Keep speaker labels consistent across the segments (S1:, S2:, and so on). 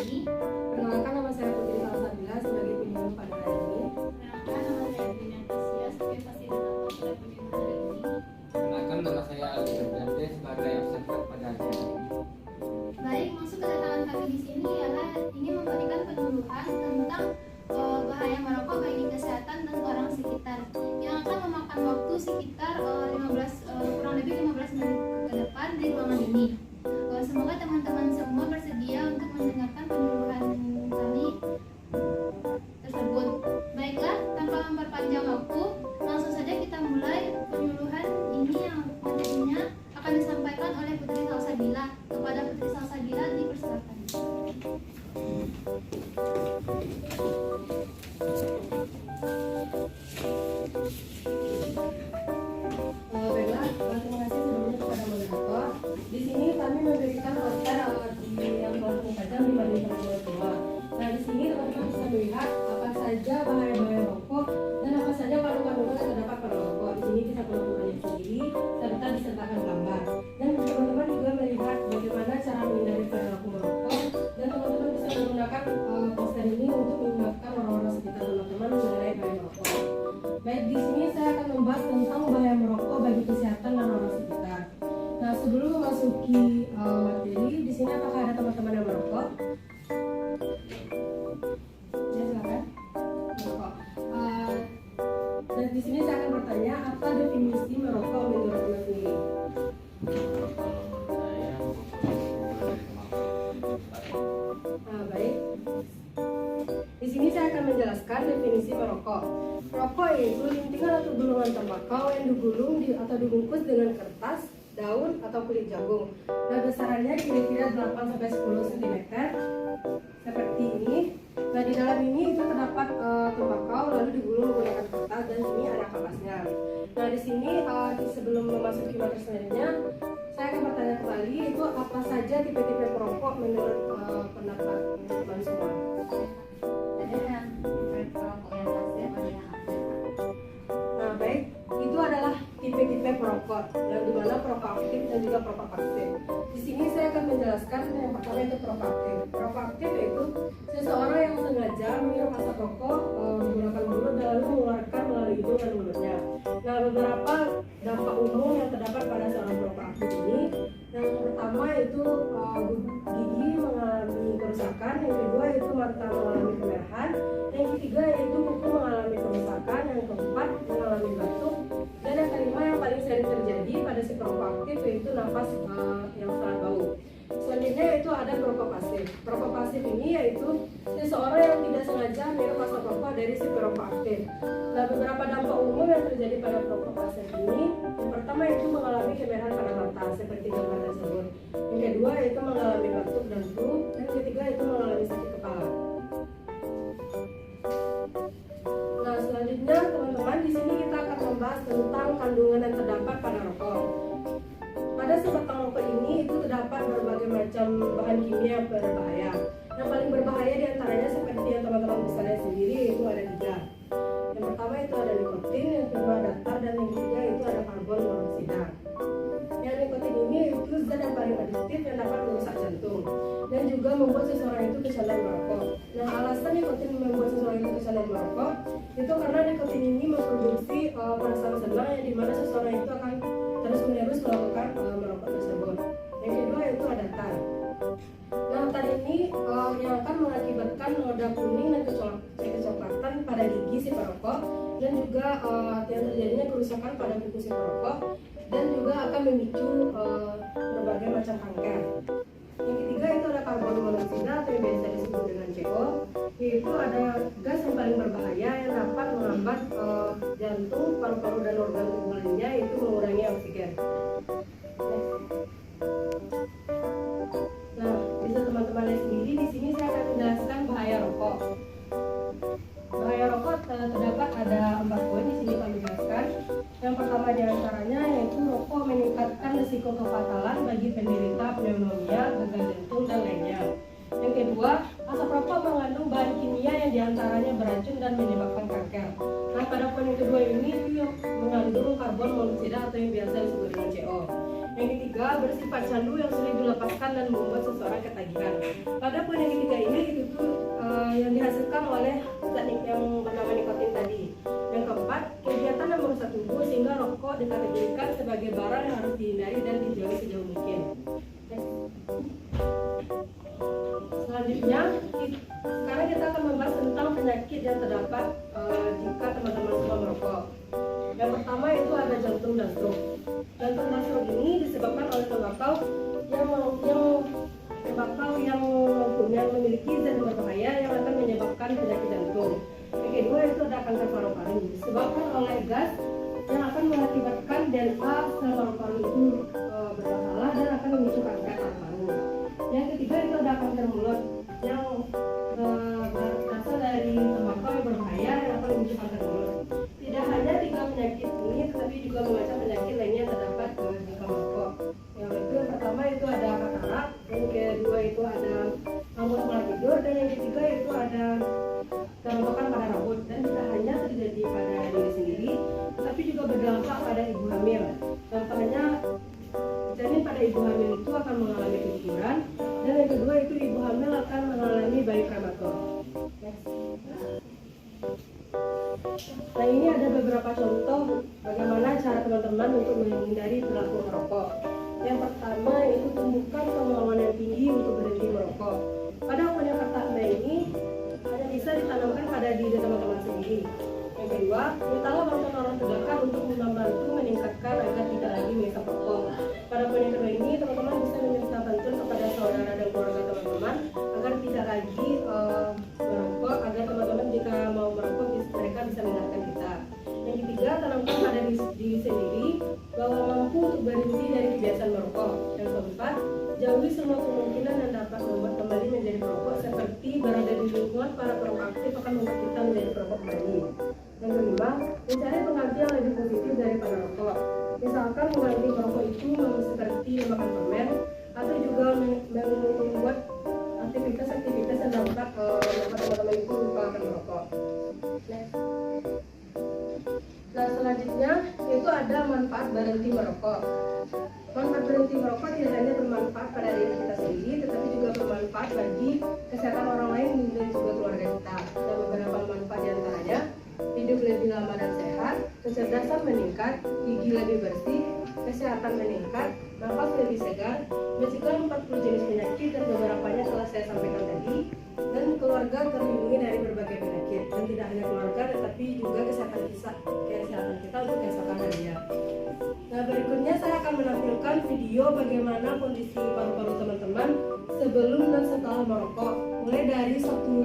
S1: ini.
S2: Perkenalkan, nama saya Putri Salsabila sebagai penyuluh pada hari ini.
S1: Perkenalkan, nama saya Dina Tasya sebagai fasilitator pada penyuluh hari ini.
S3: Perkenalkan, nama saya Aldi Febriante sebagai observer pada hari ini.
S1: Baik, maksud kedatangan kami di sini ialah ingin memberikan penyuluhan tentang bahaya merokok bagi kesehatan dan orang sekitar yang akan memakan waktu sekitar kurang lebih 15 menit ke depan di ruangan ini. Semoga teman-teman semua bersedia untuk mendengarkan penyuluhan kami tersebut. Baiklah, tanpa memperpanjang waktu, langsung saja kita mulai penyuluhan ini yang materinya akan disampaikan oleh Putri Salsabila. Kepada Putri Salsabila dipersilakan.
S2: Baiklah, terima kasih sebelumnya kepada moderator. Di sini kami memberikan poster yang telah kami pajang di bagian kedua. Nah, di sini teman-teman bisa melihat apa saja bahaya-bahaya rokok dan apa saja kandungan-kandungan yang terdapat pada rokok. Di sini kita kelompoknya sendiri serta disertakan gambar. Dan teman-teman juga melihat bagaimana cara menghindari perilaku merokok, dan teman-teman bisa menggunakan poster ini untuk mengingatkan orang-orang sekitar teman-teman mengenai bahaya merokok. Baik, di sini saya akan membahas tentang bahaya merokok bagi kesehatan dan orang sekitar. Nah, sebelum memasuki materi, di sini apakah ada teman-teman yang merokok? Ya, silakan. Merokok. Dan di sini saya akan bertanya, apa definisi merokok menurut teman sendiri? Baik. Di sini saya akan menjelaskan definisi merokok. Rokok yaitu lintingan atau gulungan tembakau yang digulung atau dibungkus dengan kertas, daun atau kulit jagung. Nah, besarannya kira-kira 8-10 cm seperti ini. Nah, di dalam ini itu terdapat tembakau lalu digulung menggunakan kertas dan sini ada kapasnya. Nah, di sini sebelum memasuki materi selanjutnya, saya akan bertanya kembali, itu apa saja tipe-tipe perokok menurut pendapat teman-teman semua?
S1: Ada yang perokok yang pasif, ada yang aktif.
S2: Nah, baik, itu adalah tipe-tipe perokok yang dimana perokok aktif dan juga perokok pasif. Di sini saya akan menjelaskan yang pertama itu perokok aktif. Perokok aktif yaitu seseorang yang sengaja menghirup asap rokok menggunakan mulut dan lalu mengeluarkan melalui hidung dan mulutnya. Nah, beberapa dampak umum yang terdapat pada seorang perokok aktif ini, yang pertama itu gigi mengalami kerusakan, yang kedua itu mata mengalami kemerahan, yang ketiga yaitu kuku mengalami kerusakan, yang keempat mengalami batuk, dan yang kelima yang paling sering terjadi pada si perokok aktif yaitu nafas yang sangat bau. Selanjutnya itu ada perokok pasif. Perokok pasif ini yaitu seseorang yang tidak sengaja menghirup asap rokok dari si perokok aktif. Nah, beberapa dampak umum yang terjadi pada perokok pasif ini, yang pertama itu mengalami kemerahan pada mata seperti gambar tersebut. Yang kedua itu mengalami batuk dan flu, dan yang ketiga itu mengalami sakit kepala. Nah, selanjutnya teman-teman, di sini kita akan membahas tentang kandungan yang terdapat pada rokok. Pada sebatang rokok ini itu terdapat berbagai macam bahan kimia yang berbahaya. Yang paling berbahaya diantaranya seperti yang teman-teman bisa lihat sendiri, itu ada 3. Yang pertama itu ada nikotin, yang kedua ada tar, dan yang ketiga itu ada karbon monoksida. Yang nikotin ini itu zat yang paling adiktif yang dapat merusak jantung dan juga membuat seseorang itu kesadaran merokok. Nah, alasan nikotin membuat seseorang itu kesadaran merokok itu karena nikotin ini memproduksi perasaan senang yang dimana seseorang itu akan terus-menerus melakukan merokok tersebut. Yang kedua itu ada tar. Nah, tar ini yang akan mengakibatkan noda kuning dan kecoklatan pada gigi si perokok, dan juga yang terjadinya kerusakan pada kuku si perokok, dan juga akan memicu berbagai macam kanker. Yang ketiga itu ada karbon monoksida atau yang biasa disebut dengan CO, yaitu ada gas yang paling berbahaya yang dapat menghambat jantung, paru-paru dan organ tubuh lainnya, itu mengurangi oksigen. Nah, bisa teman-teman lihat sendiri, di sini saya akan menjelaskan bahaya rokok. Bahaya rokok terdapat ada 4 poin di sini kami jelaskan. Yang pertama diantaranya yaitu rokok meningkatkan risiko kefatalan bagi penderita pneumonia, gagal jantung dan lainnya. Yang kedua, asap rokok mengandung bahan kimia yang diantaranya beracun dan menyebabkan kanker. Nah, pada poin yang kedua ini mengandung karbon monoksida atau yang biasa disebut dengan CO. Yang ketiga, bersifat candu yang sulit dilepaskan dan membuat seseorang ketagihan. Pada poin yang ketiga ini dirasakan oleh zat yang bernama nikotin tadi. Yang keempat, kegiatan yang merusak tubuh sehingga rokok dikategorikan sebagai barang yang harus dihindari dan dijauhi sejauh mungkin. Selanjutnya, sekarang kita akan membahas tentang penyakit yang terdapat jika teman-teman semua merokok. Yang pertama itu ada jantung dan stroke. Jantung dan stroke ini disebabkan oleh tembakau yang memiliki zat berbahaya yang akan menyebabkan penyakit jantung. Yang kedua itu ada kanker paru-paru disebabkan oleh gas yang akan mengakibatkan DNA sel paru-paru itu bermasalah dan akan memicu kanker paru-paru. Yang ketiga itu ada kanker mulut yang berasal dari tembakau yang berbahaya yang akan memicu kanker mulut. Tidak hanya 3 penyakit ini, tetapi juga macam penyakit lainnya yang terdapat jika merokok. Yang pertama itu ada katarak, yang kedua itu ada rambut pola tidur, dan yang ketiga itu ada kerontokan pada rambut. Dan tidak hanya terjadi pada diri sendiri, tetapi juga berdampak pada ibu hamil. Contohnya, janin pada ibu hamil itu akan mengalami keguguran, dan yang kedua itu ibu hamil akan mengalami bayi prematur. Nah, ini ada beberapa contoh bagaimana cara teman-teman untuk menghindari perilaku merokok. Yang pertama itu tumbuhkan kemauan yang tinggi untuk berhenti merokok. Pada umur yang pertama ini hanya bisa ditanamkan pada diri teman-teman sendiri. Yang kedua, mintalah bantuan orang terdekat untuk membantu meningkatkan agar tidak lagi menghisap rokok. Pada poin yang kedua ini, teman-teman bisa meminta bantuan kepada saudara dan keluarga teman-teman agar tidak lagi merokok, agar teman-teman jika mau merokok mereka bisa mendengarkan kita. Yang ketiga, tanamkan pada diri sendiri bahwa mampu untuk berhenti dari kebiasaan merokok. Yang keempat, jauhi semua kemungkinan yang dapat membuat kembali menjadi perokok, seperti berada di lingkungan para perokok aktif akan membuat kita menjadi perokok kembali. Yang kelima, mencari pengganti yang lebih positif daripada rokok. Misalkan mengganti merokok itu seperti memakan permen atau juga membuat aktivitas-aktivitas yang dapat membuat teman-teman itu lupakan merokok. Nah, selanjutnya itu ada manfaat berhenti merokok. Manfaat berhenti merokok tidak hanya bermanfaat pada diri kita sendiri, tetapi juga bermanfaat bagi kesehatan orang lain dan juga keluarga kita. Ada beberapa manfaat diantaranya: hidup lebih lama dan sehat, kecerdasan meningkat, gigi lebih bersih, kesehatan meningkat, nafas lebih segar, mencegah 40 jenis penyakit dan beberapanya telah saya sampaikan tadi, dan keluarga terlindungi dari berbagai penyakit. Dan tidak hanya keluarga, tetapi juga kesehatan kita untuk keesokan harinya. Nah, berikutnya saya akan menampilkan video bagaimana kondisi paru-paru teman-teman sebelum dan setelah merokok, mulai dari satu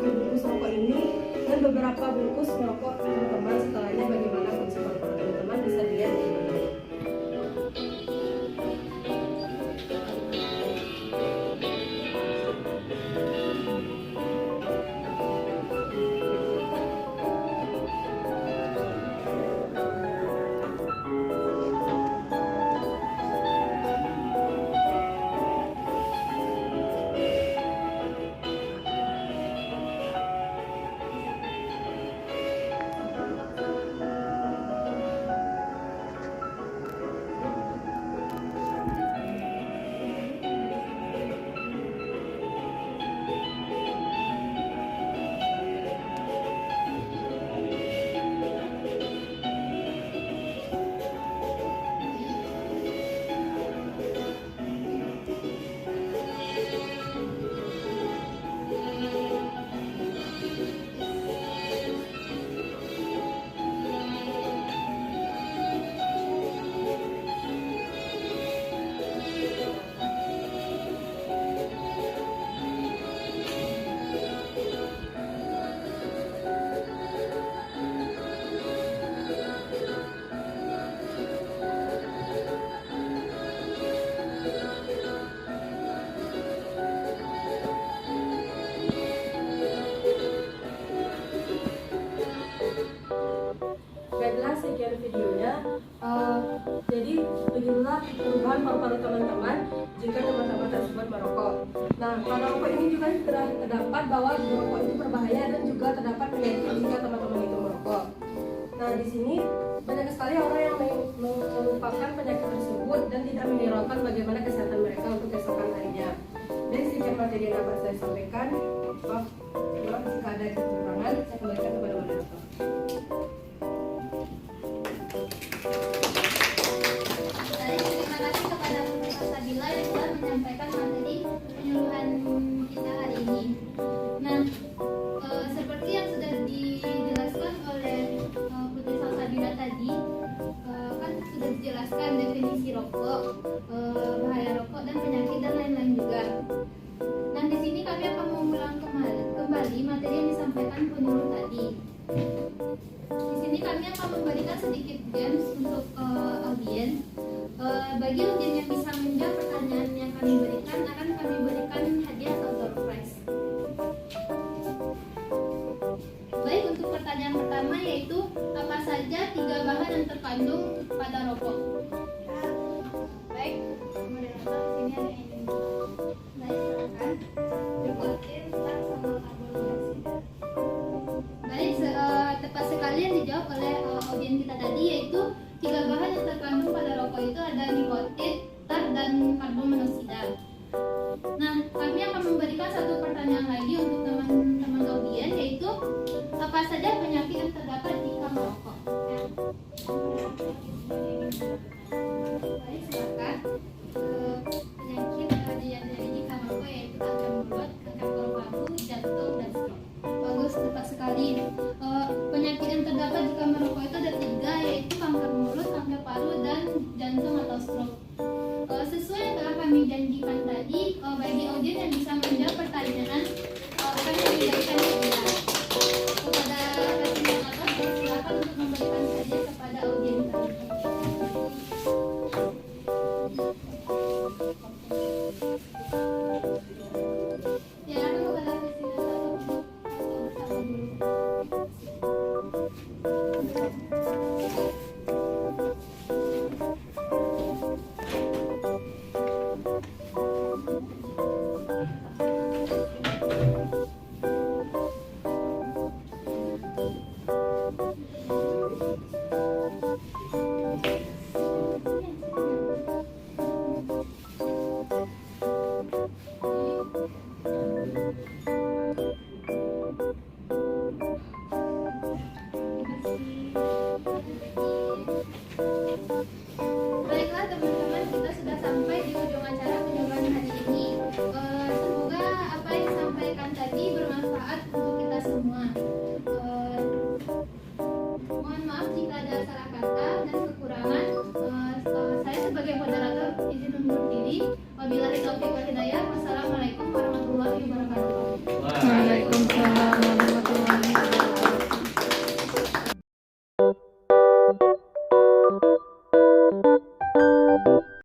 S2: bungkus rokok ini dan beberapa bungkus merokok teman-teman setelahnya, bagaimana kondisi paru-paru teman-teman bisa dilihat di video. Baiklah, sekian videonya. Jadi beginilah perubahan paru-paru teman-teman jika teman-teman tersebut merokok. Nah, pada rokok ini juga terdapat bahwa merokok itu berbahaya dan juga terdapat penyakit jika teman-teman itu merokok. Nah, di sini banyak sekali orang yang melupakan penyakit tersebut dan tidak menghiraukan bagaimana kesehatan mereka untuk keesokan harinya. Dari sekian materi yang dapat saya sampaikan, maaf jika ada kekurangan, saya kembalikan kepada moderator.
S1: Baik, terima kasih kepada Profesor Sabila yang telah menyampaikan materi penyuluhan kita hari ini. Nah, seperti yang sudah dijelaskan oleh Putri Salsabila tadi, kan sudah dijelaskan definisi rokok, bahaya rokok dan penyakit dan lain-lain juga. Nah, di sini kami akan mengulang kembali materi yang disampaikan penyuluh tadi. Di sini kami akan memberikan sedikit games untuk audiens. Bagi audiens yang bisa menjawab pertanyaan yang kami berikan, akan kami berikan hadiah atau door prize. Baik, untuk pertanyaan pertama yaitu apa saja 3 bahan yang terkandung pada rokok? Baik, moderator sini ada ini. Baik, silakan. Nikotin, tar, sama karbon dioksida. Baik, tepat sekali yang dijawab oleh audiens kita tadi, yaitu 3 bahan yang terkandung pada rokok itu ada nikotin, tar, dan karbon monoksida. Nah, kami akan memberikan satu pertanyaan lagi untuk teman-teman audiens, yaitu apa saja penyakit yang terdapat jika merokok? Baik, silakan. Penyakit yang terjadi jika merokok yaitu kanker mulut, kanker paru-paru, jantung, dan stroke. Bagus, tepat sekali. Penyakit yang terdapat jika merokok itu ada 3, yaitu kanker mulut, kanker paru, dan jantung atau stroke. Sesuai yang telah kami janjikan tadi, bagi audiens yang bisa menjawab pertanyaan, kami memberikan hadiah kepada fasilitator. Silakan untuk memberikan hadiah kepada audiens tadi. Silakan kepada fasilitator untuk bersama dulu. Baiklah teman-teman, kita sudah sampai di ujung acara penyuluhan hari ini. Semoga apa yang disampaikan tadi bermanfaat untuk kita semua. Mohon maaf jika ada salah kata dan kekurangan. Saya sebagai moderator izin undur diri. Wabillahi taufiq wal hidayah. Wassalamualaikum warahmatullahi wabarakatuh.